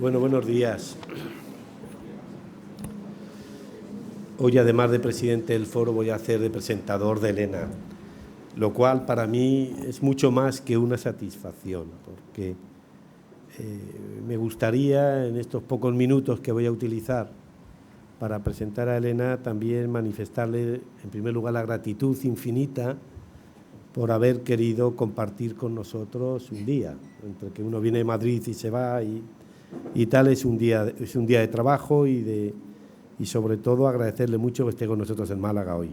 Bueno, buenos días. Hoy, además de presidente del foro, voy a hacer de presentador de Elena, lo cual para mí es mucho más que una satisfacción, porque me gustaría, en estos pocos minutos que voy a utilizar para presentar a Elena, también manifestarle, en primer lugar, la gratitud infinita por haber querido compartir con nosotros un día. Entre que uno viene de Madrid y se va y tal, es un día de trabajo y sobre todo agradecerle mucho que esté con nosotros en Málaga hoy.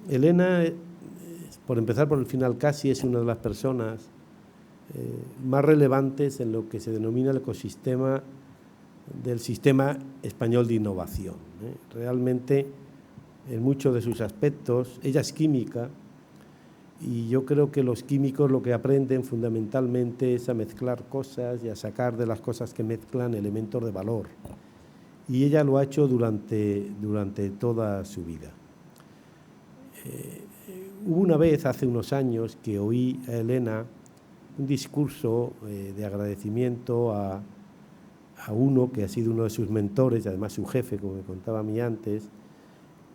Elena, por empezar por el final, casi es una de las personas más relevantes en lo que se denomina el ecosistema del sistema español de innovación. Realmente, en muchos de sus aspectos, ella es química y yo creo que los químicos lo que aprenden fundamentalmente es a mezclar cosas y a sacar de las cosas que mezclan elementos de valor. Y ella lo ha hecho durante toda su vida. Hubo una vez, hace unos años, que oí a Elena un discurso de agradecimiento a uno que ha sido uno de sus mentores, y además su jefe, como me contaba a mí antes,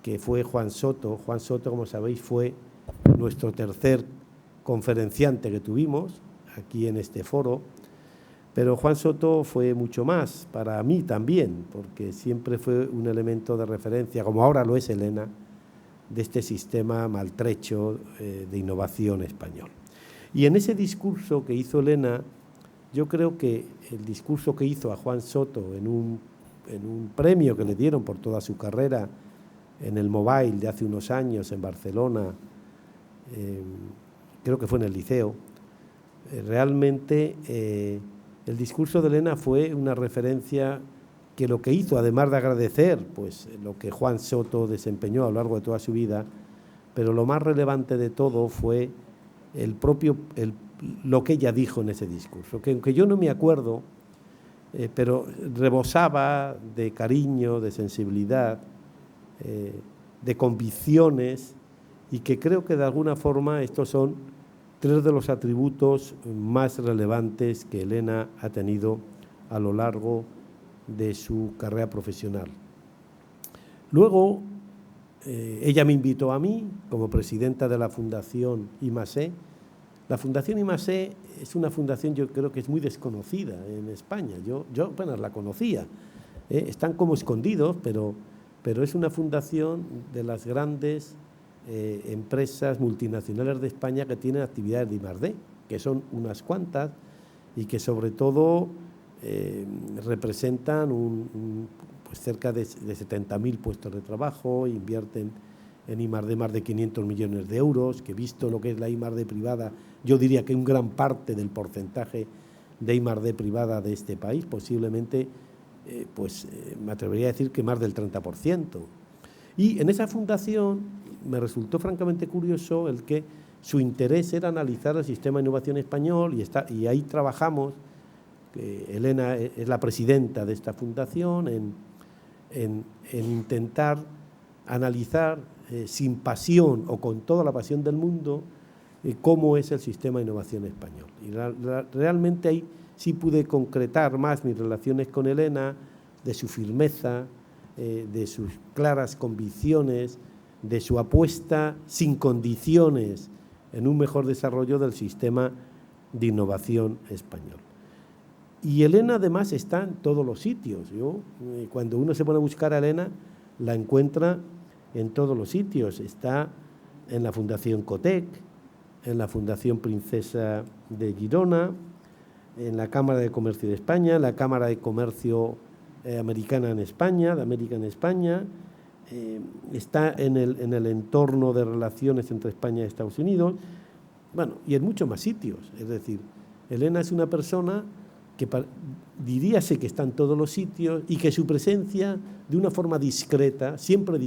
que fue Juan Soto. Juan Soto, como sabéis, fue nuestro tercer conferenciante que tuvimos aquí en este foro, pero Juan Soto fue mucho más para mí también, porque siempre fue un elemento de referencia, como ahora lo es Elena, de este sistema maltrecho de innovación español. Y en ese discurso que hizo Elena, yo creo que el discurso que hizo a Juan Soto en un premio que le dieron por toda su carrera en el Mobile de hace unos años en Barcelona, creo que fue en el Liceo, realmente el discurso de Elena fue una referencia que lo que hizo, además de agradecer pues, lo que Juan Soto desempeñó a lo largo de toda su vida, pero lo más relevante de todo fue lo que ella dijo en ese discurso, que aunque yo no me acuerdo, pero rebosaba de cariño, de sensibilidad, de convicciones, y que creo que de alguna forma estos son tres de los atributos más relevantes que Elena ha tenido a lo largo de su carrera profesional. Luego, ella me invitó a mí como presidenta de la Fundación I+E. La Fundación I+E es una fundación, yo creo que es muy desconocida en España. Yo apenas la conocía. Están como escondidos, pero es una fundación de las grandes empresas multinacionales de España que tienen actividades de I+D, que son unas cuantas y que sobre todo representan pues cerca de 70.000 puestos de trabajo, invierten en I+D más de 500 millones de euros, que visto lo que es la I+D privada, yo diría que un gran parte del porcentaje de I+D privada de este país, posiblemente, me atrevería a decir que más del 30%. Y en esa fundación me resultó francamente curioso el que su interés era analizar el sistema de innovación español y ahí trabajamos. Elena es la presidenta de esta fundación en intentar analizar sin pasión o con toda la pasión del mundo cómo es el sistema de innovación español. Y realmente ahí sí pude concretar más mis relaciones con Elena, de su firmeza, de sus claras convicciones, de su apuesta sin condiciones en un mejor desarrollo del sistema de innovación español. Y Elena además está en todos los sitios. Cuando uno se pone a buscar a Elena, la encuentra en todos los sitios. Está en la Fundación Cotec, en la Fundación Princesa de Girona, en la Cámara de Comercio de España, en la Cámara de Comercio Americana en España, de América en España, está en el entorno de relaciones entre España y Estados Unidos, bueno, y en muchos más sitios. Es decir, Elena es una persona que diríase que está en todos los sitios y que su presencia, de una forma discreta, siempre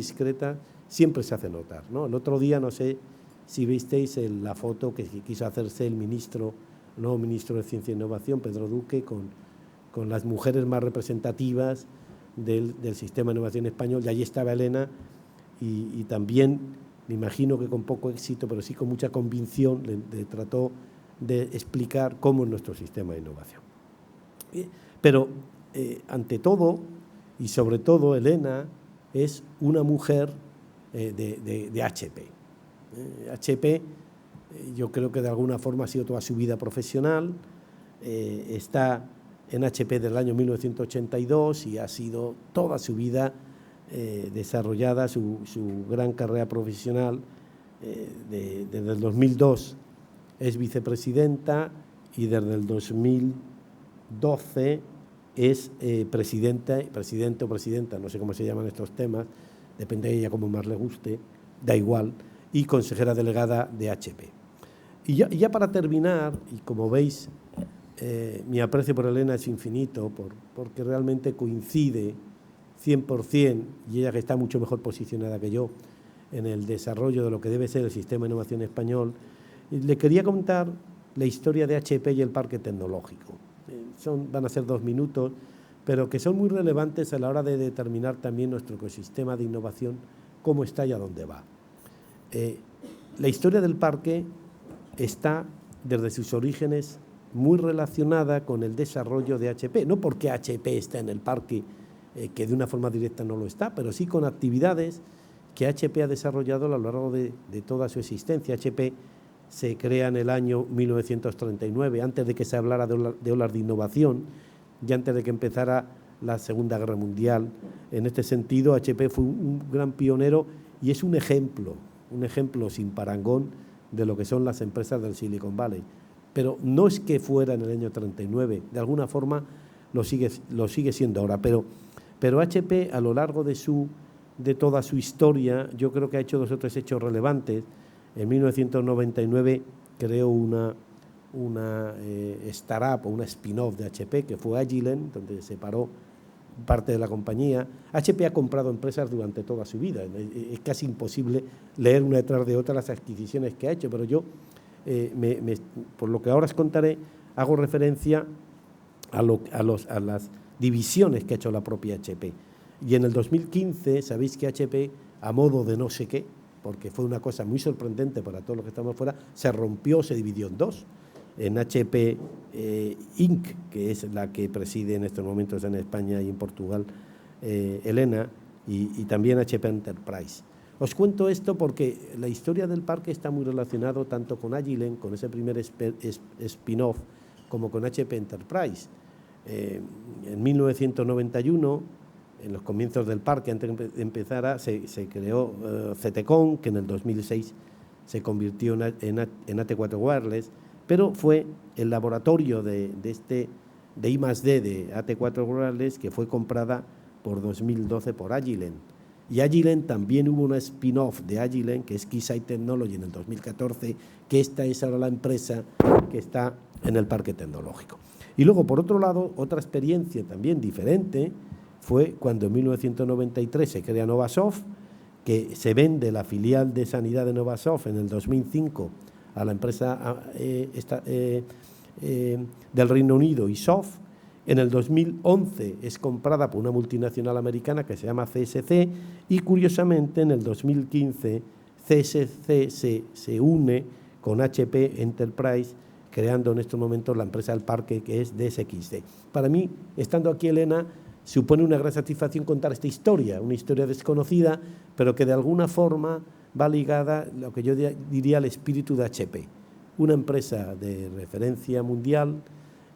se hace notar, ¿no? El otro día, no sé si visteis la foto que quiso hacerse el nuevo ministro de Ciencia e Innovación, Pedro Duque, con las mujeres más representativas del sistema de innovación español, y allí estaba Elena, y también, me imagino que con poco éxito, pero sí con mucha convicción, le trató de explicar cómo es nuestro sistema de innovación. Pero ante todo y sobre todo Elena es una mujer de HP. HP yo creo que de alguna forma ha sido toda su vida profesional, está en HP desde el año 1982 y ha sido toda su vida desarrollada, su gran carrera profesional. Desde el 2002 es vicepresidenta y desde el 2012 es presidente o presidenta, no sé cómo se llaman estos temas, depende de ella como más le guste, da igual, y consejera delegada de HP. Y ya para terminar, y como veis, mi aprecio por Elena es infinito, porque realmente coincide 100%, y ella que está mucho mejor posicionada que yo, en el desarrollo de lo que debe ser el sistema de innovación español. Le quería contar la historia de HP y el parque tecnológico. Van a ser 2 minutos, pero que son muy relevantes a la hora de determinar también nuestro ecosistema de innovación, cómo está y a dónde va. La historia del parque está desde sus orígenes muy relacionada con el desarrollo de HP, no porque HP está en el parque, que de una forma directa no lo está, pero sí con actividades que HP ha desarrollado a lo largo de toda su existencia. HP se crea en el año 1939, antes de que se hablara de olas de innovación y antes de que empezara la Segunda Guerra Mundial. En este sentido, HP fue un gran pionero y es un ejemplo sin parangón de lo que son las empresas del Silicon Valley. Pero no es que fuera en el año 39, de alguna forma lo sigue siendo ahora, pero HP a lo largo de toda su historia, yo creo que ha hecho 2 o 3 hechos relevantes. En 1999 creó una startup o una spin-off de HP, que fue Agilent, donde separó parte de la compañía. HP ha comprado empresas durante toda su vida. Es casi imposible leer una detrás de otra las adquisiciones que ha hecho, pero yo, por lo que ahora os contaré, hago referencia a las divisiones que ha hecho la propia HP. Y en el 2015, sabéis que HP, a modo de no sé qué, porque fue una cosa muy sorprendente para todos los que estamos fuera, se dividió en 2, en HP Inc., que es la que preside en estos momentos en España y en Portugal Elena, y también HP Enterprise. Os cuento esto porque la historia del parque está muy relacionado tanto con Agilent, con ese primer spin-off, como con HP Enterprise. En 1991, en los comienzos del parque, antes de empezar, se creó CTCon, que en el 2006 se convirtió en AT4 Wireless, pero fue el laboratorio de I+D de AT4 Wireless que fue comprada por 2012 por Agilent. Y Agilent también hubo una spin-off de Agilent, que es Keysight Technology, en el 2014, que esta es ahora la empresa que está en el parque tecnológico. Y luego, por otro lado, otra experiencia también diferente fue cuando en 1993 se crea Novasoft, que se vende la filial de sanidad de Novasoft en el 2005 a la empresa del Reino Unido, Isoft. En el 2011 es comprada por una multinacional americana que se llama CSC y, curiosamente, en el 2015 CSC se une con HP Enterprise, creando en estos momentos la empresa del parque, que es DSXD. Para mí, estando aquí, Elena, supone una gran satisfacción contar esta historia, una historia desconocida, pero que de alguna forma va ligada a lo que yo diría al espíritu de HP, una empresa de referencia mundial,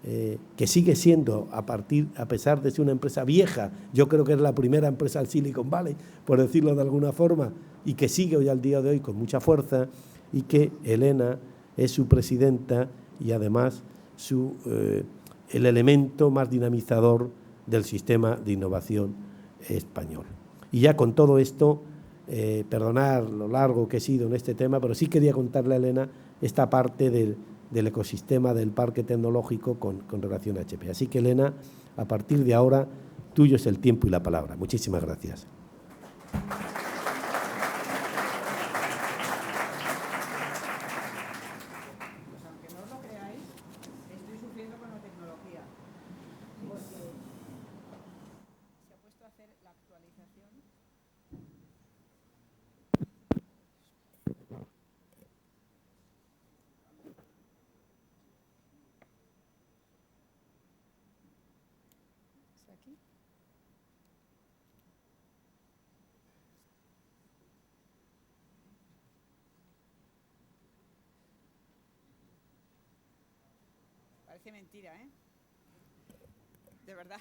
que sigue siendo, a pesar de ser una empresa vieja, yo creo que es la primera empresa del Silicon Valley, por decirlo de alguna forma, y que sigue hoy al día de hoy con mucha fuerza, y que Elena es su presidenta y además el elemento más dinamizador del sistema de innovación español. Y ya con todo esto, perdonar lo largo que he sido en este tema, pero sí quería contarle a Elena esta parte del ecosistema del parque tecnológico con relación a HP. Así que, Elena, a partir de ahora, tuyo es el tiempo y la palabra. Muchísimas gracias. Parece mentira, ¿eh? De verdad.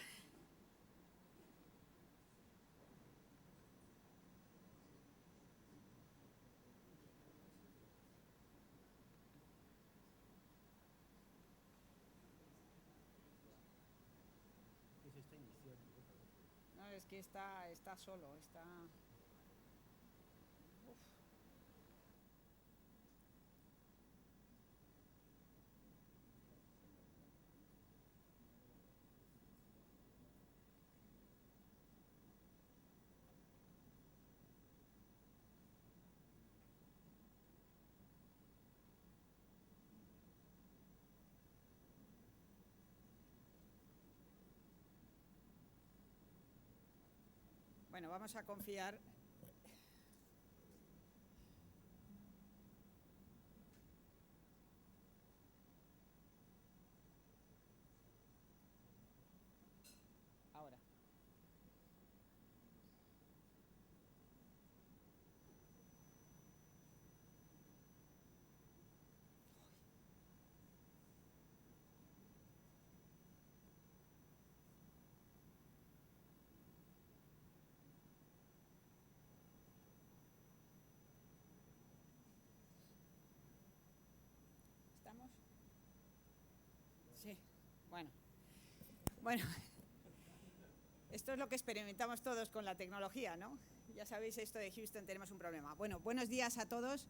No, es que está solo, está... Uf. Bueno, vamos a confiar. Ahora. ¿Estamos? Sí. Bueno. Bueno. Esto es lo que experimentamos todos con la tecnología, ¿no? Ya sabéis esto de Houston, tenemos un problema. Bueno, buenos días a todos.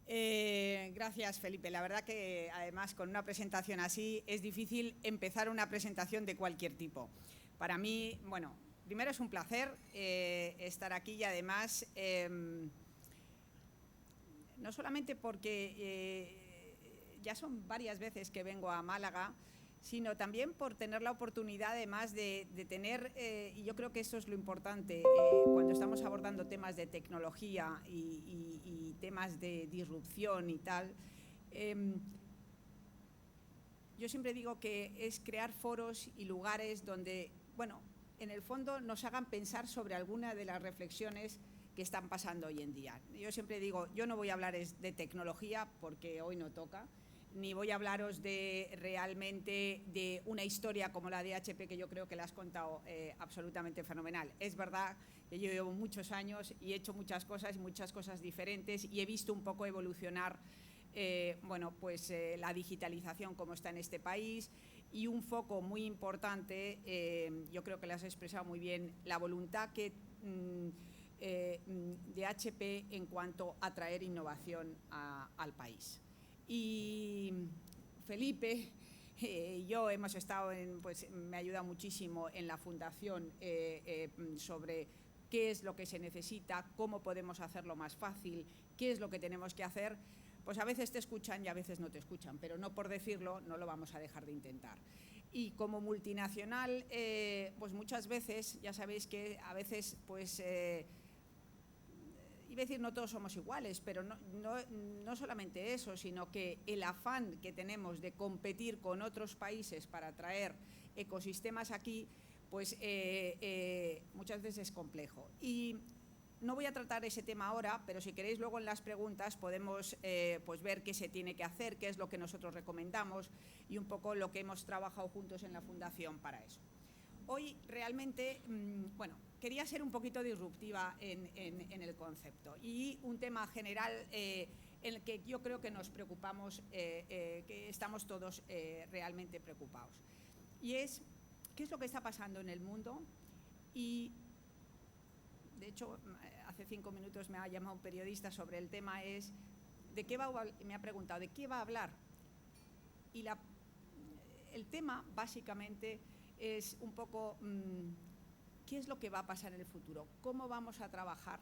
Gracias, Felipe. La verdad que, además, con una presentación así, es difícil empezar una presentación de cualquier tipo. Para mí, bueno, primero es un placer estar aquí y, además, no solamente porque ya son varias veces que vengo a Málaga, sino también por tener la oportunidad, además, de tener, y yo creo que eso es lo importante, cuando estamos abordando temas de tecnología y temas de disrupción y tal, yo siempre digo que es crear foros y lugares donde, bueno, en el fondo nos hagan pensar sobre alguna de las reflexiones que están pasando hoy en día. Yo siempre digo, yo no voy a hablar de tecnología porque hoy no toca, ni voy a hablaros de realmente de una historia como la de HP, que yo creo que la has contado absolutamente fenomenal. Es verdad que yo llevo muchos años y he hecho muchas cosas diferentes, y he visto un poco evolucionar bueno, pues la digitalización como está en este país, y un foco muy importante, yo creo que lo has expresado muy bien, la voluntad que de HP en cuanto a traer innovación al país. Y Felipe y yo hemos estado pues me ayuda muchísimo en la fundación sobre qué es lo que se necesita, cómo podemos hacerlo más fácil, qué es lo que tenemos que hacer. Pues a veces te escuchan y a veces no te escuchan, pero no por decirlo no lo vamos a dejar de intentar. Y como multinacional, pues muchas veces, ya sabéis que a veces, pues iba a decir no todos somos iguales, pero no solamente eso, sino que el afán que tenemos de competir con otros países para traer ecosistemas aquí, pues muchas veces es complejo. Y no voy a tratar ese tema ahora, pero si queréis luego en las preguntas podemos pues ver qué se tiene que hacer, qué es lo que nosotros recomendamos y un poco lo que hemos trabajado juntos en la Fundación para eso. Hoy realmente, bueno, quería ser un poquito disruptiva en el concepto, y un tema general en el que yo creo que nos preocupamos, que estamos todos realmente preocupados. Y es, ¿qué es lo que está pasando en el mundo? Y, de hecho, hace 5 minutos me ha llamado un periodista sobre el tema, es, me ha preguntado, ¿de qué va a hablar? Y el tema, básicamente, es un poco qué es lo que va a pasar en el futuro, cómo vamos a trabajar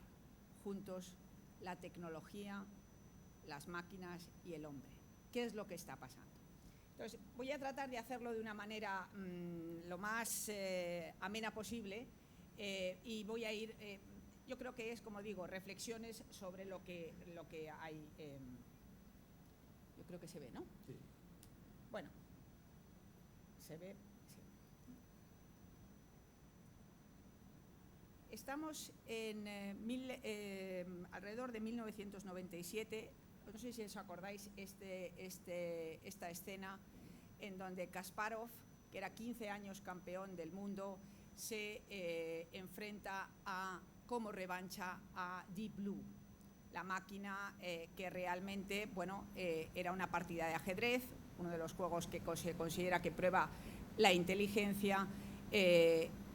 juntos la tecnología, las máquinas y el hombre, qué es lo que está pasando. Entonces, voy a tratar de hacerlo de una manera lo más amena posible, y voy a ir, yo creo que es, como digo, reflexiones sobre lo que hay. Yo creo que se ve, ¿no? Sí. Bueno, se ve. Sí. estamos en alrededor de 1997, no sé si os acordáis esta escena en donde Kasparov, que era 15 años campeón del mundo, se enfrenta como revancha a Deep Blue, la máquina que realmente, bueno, era una partida de ajedrez, uno de los juegos que se considera que prueba la inteligencia.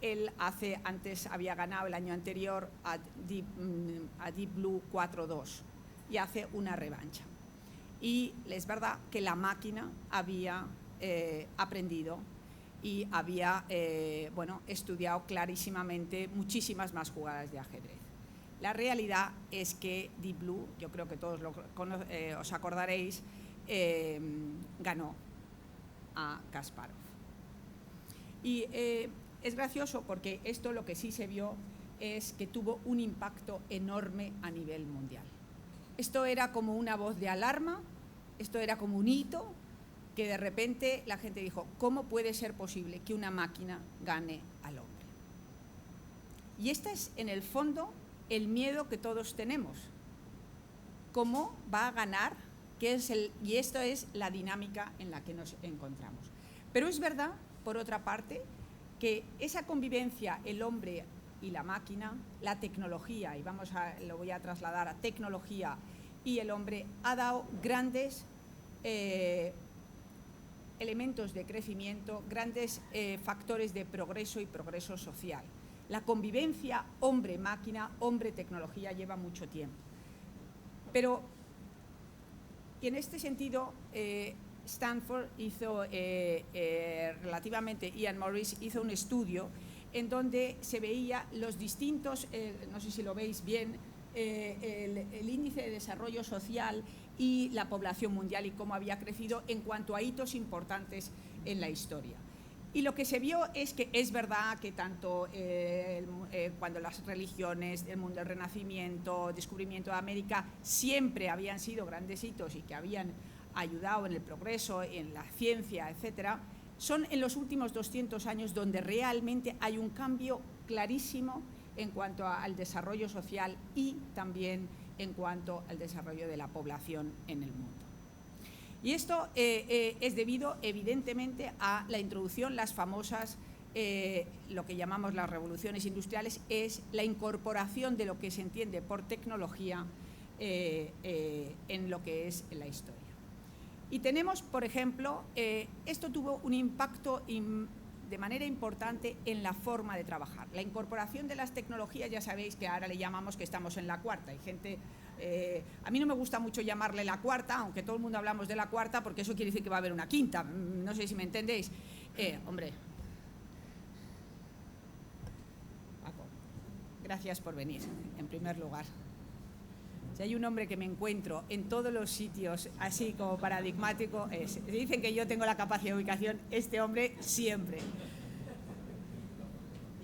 Él antes había ganado el año anterior a Deep Blue 4-2 y hace una revancha. Y es verdad que la máquina había aprendido y había estudiado clarísimamente muchísimas más jugadas de ajedrez. La realidad es que Deep Blue, yo creo que todos os acordaréis, ganó a Kasparov. Y es gracioso porque esto lo que sí se vio es que tuvo un impacto enorme a nivel mundial. Esto era como una voz de alarma, esto era como un hito, que de repente la gente dijo, ¿cómo puede ser posible que una máquina gane al hombre? Y este es, en el fondo, el miedo que todos tenemos. ¿Cómo va a ganar? Y esto es la dinámica en la que nos encontramos. Pero es verdad, por otra parte, que esa convivencia, el hombre y la máquina, la tecnología, y lo voy a trasladar a tecnología y el hombre, ha dado grandes elementos de crecimiento, grandes factores de progreso y progreso social. La convivencia hombre-máquina, hombre-tecnología lleva mucho tiempo. Pero, y en este sentido, Stanford hizo, relativamente, Ian Morris hizo un estudio en donde se veía los distintos, no sé si lo veis bien, el índice de desarrollo social y la población mundial y cómo había crecido en cuanto a hitos importantes en la historia. Y lo que se vio es que es verdad que tanto cuando las religiones, el mundo del Renacimiento, descubrimiento de América, siempre habían sido grandes hitos y que habían ayudado en el progreso, en la ciencia, etcétera, son en los últimos 200 años donde realmente hay un cambio clarísimo en cuanto al desarrollo social y también en cuanto al desarrollo de la población en el mundo. Y esto es debido, evidentemente, a la introducción, las famosas, lo que llamamos las revoluciones industriales, es la incorporación de lo que se entiende por tecnología en lo que es la historia. Y tenemos, por ejemplo, esto tuvo un impacto de manera importante en la forma de trabajar. La incorporación de las tecnologías, ya sabéis que ahora le llamamos que estamos en la cuarta. Hay gente, a mí no me gusta mucho llamarle la cuarta, aunque todo el mundo hablamos de la cuarta, porque eso quiere decir que va a haber una quinta. No sé si me entendéis. Hombre, Paco, gracias por venir, en primer lugar. Si hay un hombre que me encuentro en todos los sitios así como paradigmático, dicen que yo tengo la capacidad de ubicación, este hombre siempre.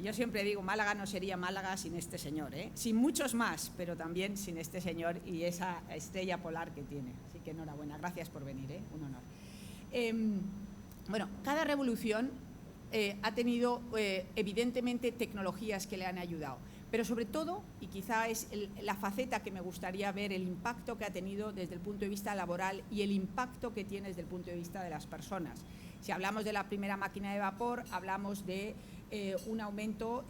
Yo siempre digo, Málaga no sería Málaga sin este señor, sin muchos más, pero también sin este señor y esa estrella polar que tiene. Así que enhorabuena, gracias por venir, un honor. Bueno, cada revolución ha tenido evidentemente tecnologías que le han ayudado. Pero sobre todo, y quizá es la faceta que me gustaría ver, el impacto que ha tenido desde el punto de vista laboral y el impacto que tiene desde el punto de vista de las personas. Si hablamos de la primera máquina de vapor, hablamos de un aumento,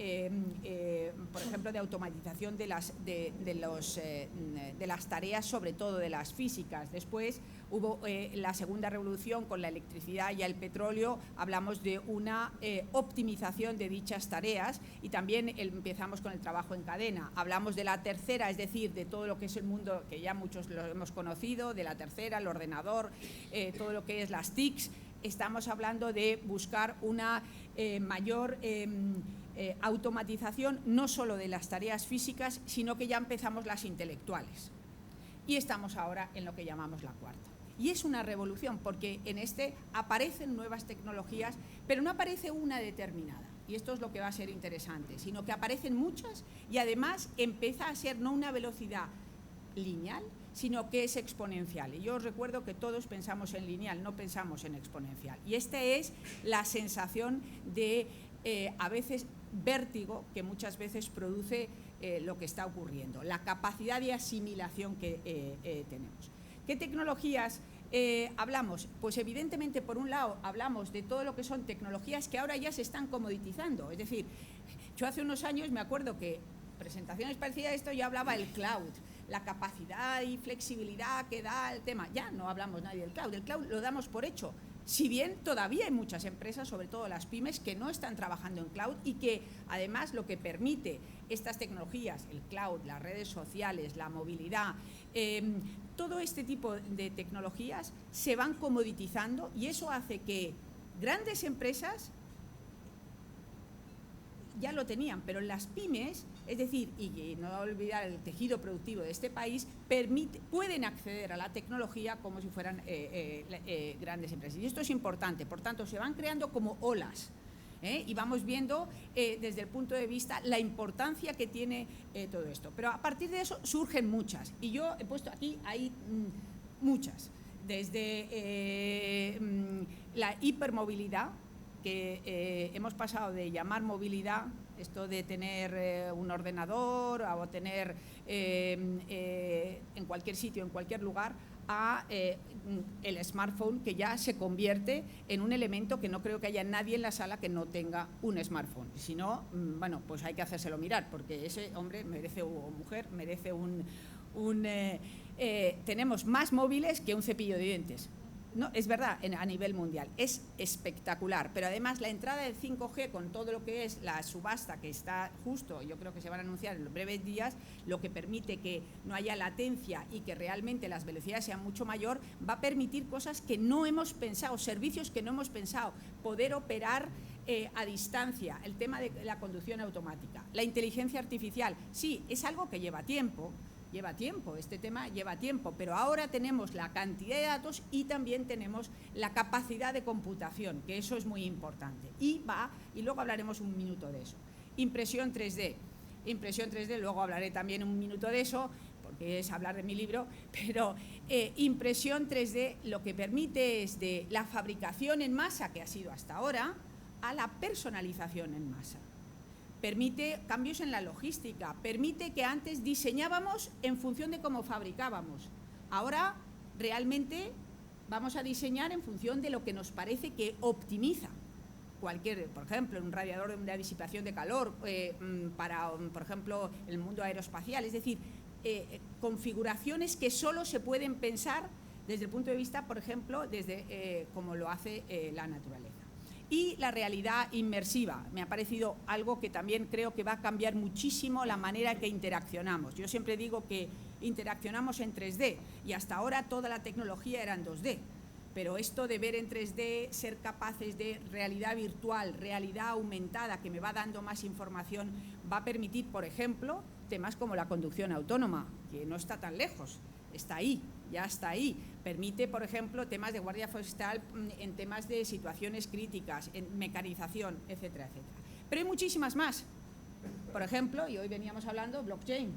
por ejemplo, de automatización de las tareas, sobre todo de las físicas. Después hubo la segunda revolución con la electricidad y el petróleo, hablamos de una optimización de dichas tareas y también empezamos con el trabajo en cadena. Hablamos de la tercera, es decir, de todo lo que es el mundo que ya muchos lo hemos conocido, de la tercera, el ordenador, todo lo que es las TICs. Estamos hablando de buscar una mayor automatización no solo de las tareas físicas, sino que ya empezamos las intelectuales. Y estamos ahora en lo que llamamos la cuarta. Y es una revolución porque en este aparecen nuevas tecnologías, pero no aparece una determinada. Y esto es lo que va a ser interesante, sino que aparecen muchas y además empieza a ser no una velocidad lineal, sino que es exponencial. Y yo os recuerdo que todos pensamos en lineal, no pensamos en exponencial. Y esta es la sensación de a veces vértigo que muchas veces produce lo que está ocurriendo, la capacidad de asimilación que tenemos. ¿Qué tecnologías hablamos? Pues evidentemente, por un lado, hablamos de todo lo que son tecnologías que ahora ya se están comoditizando. Es decir, yo hace unos años me acuerdo que presentaciones parecidas a esto yo hablaba del cloud, la capacidad y flexibilidad que da el tema. Ya no hablamos nadie del cloud. El cloud lo damos por hecho. Si bien todavía hay muchas empresas, sobre todo las pymes, que no están trabajando en cloud y que además lo que permite estas tecnologías, el cloud, las redes sociales, la movilidad, todo este tipo de tecnologías se van comoditizando y eso hace que grandes empresas ya lo tenían, pero las pymes, es decir, y no olvidar el tejido productivo de este país, pueden acceder a la tecnología como si fueran grandes empresas. Y esto es importante, por tanto, se van creando como olas. Y vamos viendo desde el punto de vista la importancia que tiene todo esto. Pero a partir de eso surgen muchas, y yo he puesto aquí, hay muchas, desde la hipermovilidad, que hemos pasado de llamar movilidad, esto de tener un ordenador o tener en cualquier sitio, en cualquier lugar, a el smartphone, que ya se convierte en un elemento que no creo que haya nadie en la sala que no tenga un smartphone. Si no, bueno, pues hay que hacérselo mirar, porque ese hombre merece, o mujer merece tenemos más móviles que un cepillo de dientes. No, es verdad, a nivel mundial, es espectacular, pero además la entrada del 5G con todo lo que es la subasta que está justo, yo creo que se van a anunciar en los breves días, lo que permite que no haya latencia y que realmente las velocidades sean mucho mayor, va a permitir cosas que no hemos pensado, servicios que no hemos pensado, poder operar a distancia, el tema de la conducción automática, la inteligencia artificial, sí, es algo que lleva tiempo, este tema lleva tiempo, pero ahora tenemos la cantidad de datos y también tenemos la capacidad de computación, que eso es muy importante. Y luego hablaremos un minuto de eso. Impresión 3D, luego hablaré también un minuto de eso, porque es hablar de mi libro, pero impresión 3D lo que permite es de la fabricación en masa, que ha sido hasta ahora, a la personalización en masa. Permite cambios en la logística, permite que antes diseñábamos en función de cómo fabricábamos. Ahora realmente vamos a diseñar en función de lo que nos parece que optimiza. Por ejemplo, un radiador de disipación de calor para, por ejemplo, el mundo aeroespacial. Es decir, configuraciones que solo se pueden pensar desde el punto de vista, por ejemplo, desde como lo hace la naturaleza. Y la realidad inmersiva, me ha parecido algo que también creo que va a cambiar muchísimo la manera en que interaccionamos. Yo siempre digo que interaccionamos en 3D y hasta ahora toda la tecnología era en 2D. Pero esto de ver en 3D, ser capaces de realidad virtual, realidad aumentada, que me va dando más información, va a permitir, por ejemplo, temas como la conducción autónoma, que no está tan lejos, está ahí, ya está ahí. Permite, por ejemplo, temas de guardia forestal en temas de situaciones críticas, en mecanización, etcétera, etcétera. Pero hay muchísimas más. Por ejemplo, y hoy veníamos hablando, blockchain,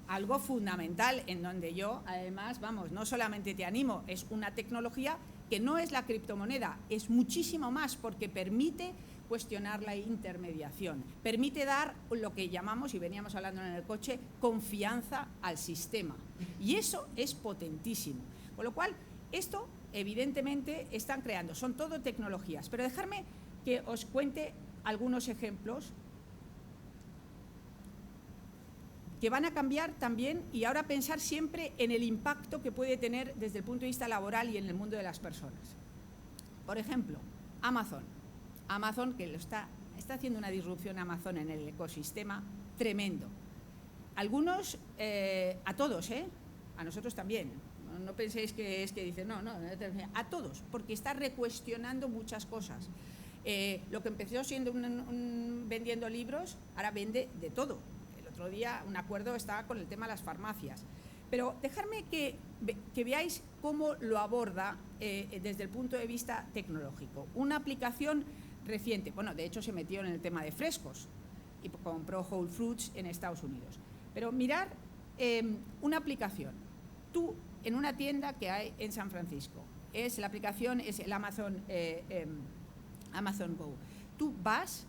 algo fundamental en donde yo, además, vamos, no solamente te animo, es una tecnología que no es la criptomoneda, es muchísimo más porque permite cuestionar la intermediación, permite dar lo que llamamos, y veníamos hablando en el coche, confianza al sistema. Y eso es potentísimo. Con lo cual, esto evidentemente están creando, son todo tecnologías. Pero dejarme que os cuente algunos ejemplos que van a cambiar también, y ahora pensar siempre en el impacto que puede tener desde el punto de vista laboral y en el mundo de las personas. Por ejemplo, Amazon, que está haciendo una disrupción Amazon en el ecosistema tremendo. Algunos, a todos, a nosotros también. No penséis que es que dicen, no, a todos, porque está recuestionando muchas cosas. Lo que empezó siendo vendiendo libros, ahora vende de todo. El otro día un acuerdo estaba con el tema de las farmacias. Pero dejarme que veáis cómo lo aborda desde el punto de vista tecnológico. Una aplicación reciente, bueno, de hecho se metió en el tema de frescos y compró Whole Foods en Estados Unidos. Pero mirar una aplicación, tú en una tienda que hay en San Francisco, la aplicación es el Amazon Go. Tú vas,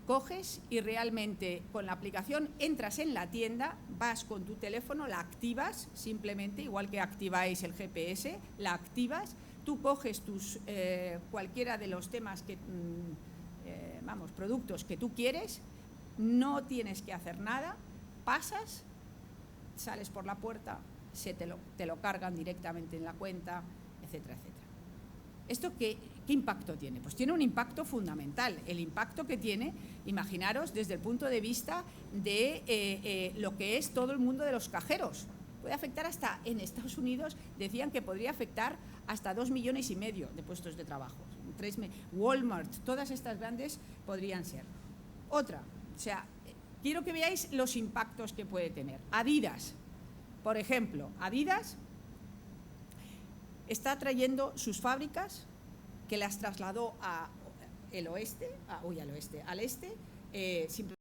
coges y realmente con la aplicación entras en la tienda, vas con tu teléfono, la activas simplemente, igual que activáis el GPS, la activas, tú coges cualquiera de los temas que, productos que tú quieres, no tienes que hacer nada, pasas, sales por la puerta, te lo cargan directamente en la cuenta, etcétera, etcétera. ¿Esto qué impacto tiene? Pues tiene un impacto fundamental. El impacto que tiene, imaginaros, desde el punto de vista de lo que es todo el mundo de los cajeros. Puede afectar hasta, en Estados Unidos decían que podría afectar hasta 2,5 millones de puestos de trabajo. Walmart, todas estas grandes podrían ser. Otra, o sea, quiero que veáis los impactos que puede tener. Adidas, por ejemplo, Adidas está trayendo sus fábricas, que las trasladó al este, simplemente